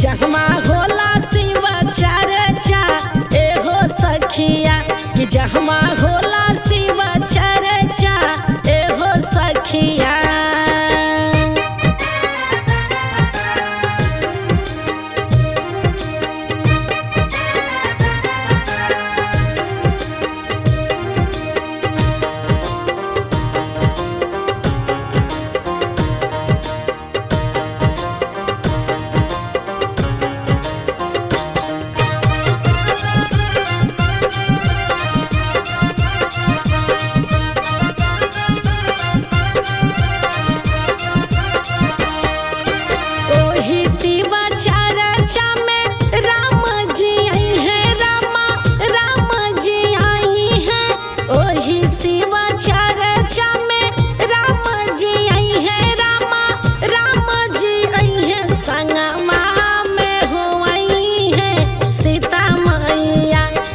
जहमा होला शिव चर्चा एहो सखिया कि जहमा होला शिव चर्चा एहो सखिया।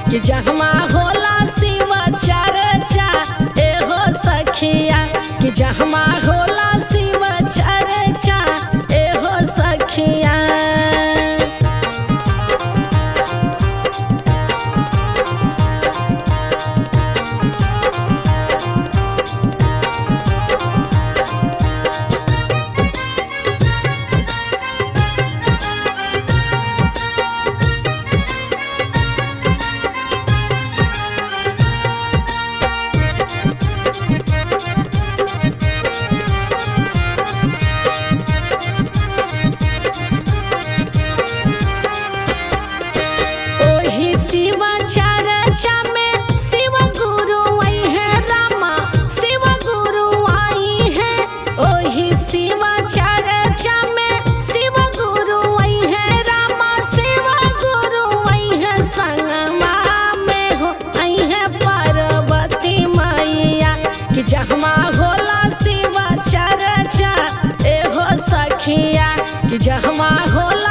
कि जहमा होला शिव चर्चा एहो सखिया कि जहमा होला शिव चर्चा एहो सखिया। चर्चा में शिव गुरु आई है रामा, शिव गुरु आई है ओही शिव चर्चा में शिव गुरु आई है रामा, शिव गुरु आई है संगमा में हो आई है पार्वती मैया कि जहमा होला शिव चर्चा एहो सखिया कि जहमा होला